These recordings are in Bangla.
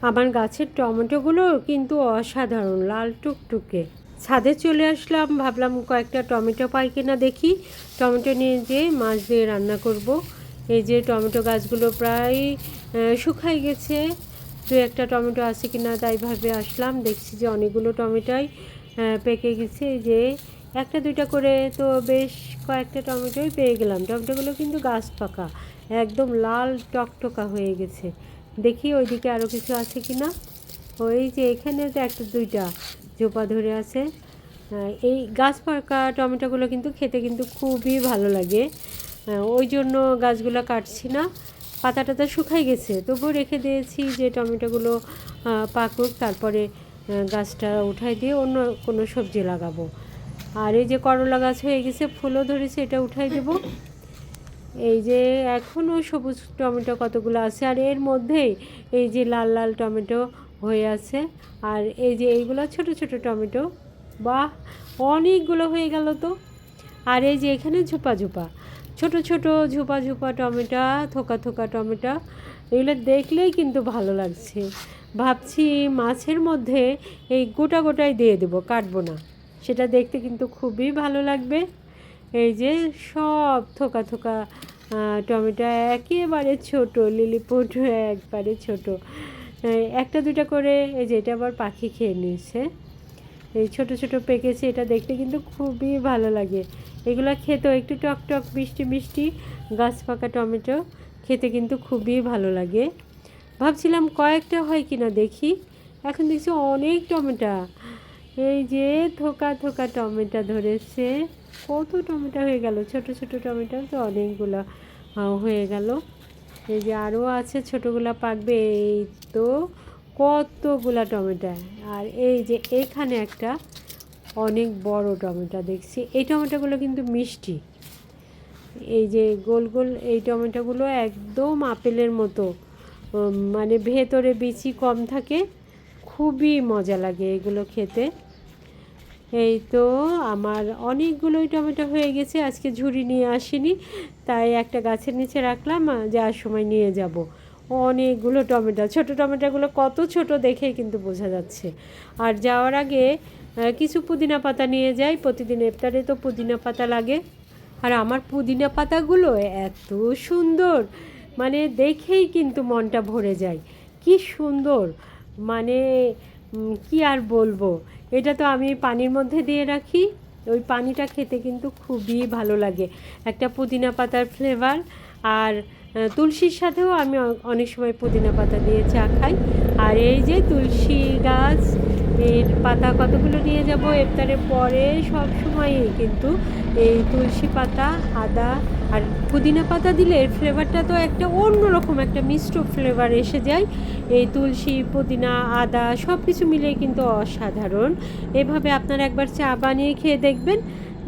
আমার গাছের টমেটোগুলো কিন্তু অসাধারণ, লাল টুকটুকে। ছাদে চলে আসলাম, ভাবলাম কয়েকটা টমেটো পাই কিনা দেখি। টমেটো নিয়ে যেয়ে মাছ দিয়ে রান্না করব। এই যে টমেটো গাছগুলো প্রায় শুকাই গেছে, দু একটা টমেটো আছে কিনা তাই ভাবে আসলাম। দেখছি যে অনেকগুলো টমেটোই পেকে গেছে। এই যে একটা দুইটা করে তো বেশ কয়েকটা টমেটোই পেয়ে গেলাম। টমেটোগুলো কিন্তু গাছ পাকা, একদম লাল টকটকা হয়ে গেছে। দেখি ওইদিকে আরও কিছু আছে কি না। ওই যে এখানে তো একটা দুইটা জোপা ধরে আছে। এই গাছ পাকা টমেটোগুলো কিন্তু খেতে কিন্তু খুবই ভালো লাগে, ওই জন্য গাছগুলো কাটছি না। পাতা টাতা শুকাই গেছে, তবুও রেখে দিয়েছি যে টমেটোগুলো পাকুক, তারপরে গাছটা উঠাই দিয়ে অন্য কোনো সবজি লাগাবো। আর এই যে করলা গাছ হয়ে গেছে, ফুলও ধরেছে, এটা উঠাই দেবো। এই যে এখনও সবুজ টমেটো কতগুলো আছে, আর এর মধ্যেই এই যে লাল লাল টমেটো হয়ে আছে। আর এই যে এইগুলো ছোট ছোট টমেটো, বাহ অনেকগুলো হয়ে গেল তো। আর এই যে এখানে ঝোপা ঝোপা ছোট ছোট ঝোপা ঝোপা টমেটো, থোকা থোকা টমেটো, এগুলো দেখলেই কিন্তু ভালো লাগছে। ভাবছি মাছের মধ্যে এই গোটা গোটাই দিয়ে দেবো, কাটবো না, সেটা দেখতে কিন্তু খুবই ভালো লাগবে। এই যে সব থোকা থোকা টমেটো একেবারে ছোট, লিলিপুট একবারে ছোট, একটা দুটা করে। এই যে এটা আবার পাখি খেয়ে নিয়েছে। এই ছোট ছোট পেকেছে, এটা দেখতে কিন্তু খুবই ভালো লাগে। এগুলো খেতেও একটু টক টক মিষ্টি মিষ্টি, গাছ পাকা টমেটো খেতে কিন্তু খুবই ভালো লাগে। ভাবছিলাম কয়েকটা হয় কিনা দেখি, এখন দেখছি অনেক টমেটো। এই যে থোকা থোকা টমেটো ধরেছে, কত টমেটো হয়ে গেল, ছোট ছোট টমেটো তো অনেকগুলো হয়ে গেল। এই যে আরও আছে, ছোটোগুলো পাকবে। এই তো কতগুলা টমেটো। আর এই যে এখানে একটা অনেক বড় টমেটো দেখছি, এই টমেটোগুলো কিন্তু মিষ্টি। এই যে গোল গোল এই টমেটোগুলো একদম আপেলের মতো, মানে ভেতরে বিচি কম থাকে, খুবই মজা লাগে এগুলো খেতে। এই তো আমার অনেকগুলোই টমেটো হয়ে গেছে, আজকে ঝুড়ি নিয়ে আসিনি, তাই একটা গাছের নিচে রাখলাম, যাওয়ার সময় নিয়ে যাব। অনেকগুলো টমেটো, ছোটো টমেটোগুলো কত ছোট দেখেই কিন্তু বোঝা যাচ্ছে। আর যাওয়ার আগে কিছু পুদিনা পাতা নিয়ে যাই, প্রতিদিন ইফতারে তো পুদিনা পাতা লাগে। আর আমার পুদিনা পাতাগুলো এত সুন্দর, মানে দেখেই কিন্তু মনটা ভরে যায়, কি সুন্দর, মানে কি আর বলবো। এটা তো আমি পানির মধ্যে দিয়ে রাখি, ওই পানিটা খেতে কিন্তু খুবই ভালো লাগে, একটা পুদিনা পাতার ফ্লেভার। আর তুলসীর সাথেও আমি অনেক সময় পুদিনা পাতা দিয়ে চা খাই। আর এই যে তুলসী গাছ, এর পাতা কতগুলো নিয়ে যাব ইফতারের পরে, সব সময়ই কিন্তু এই তুলসী পাতা, আদা আর পুদিনা পাতা দিলে এর ফ্লেভারটা তো একটা অন্যরকম, একটা মিষ্ট ফ্লেভার এসে যায়। এই তুলসী, পুদিনা, আদা সব কিছু মিলে কিন্তু অসাধারণ। এভাবে আপনারা একবার চা বানিয়ে খেয়ে দেখবেন,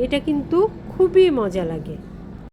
এটা কিন্তু খুবই মজা লাগে।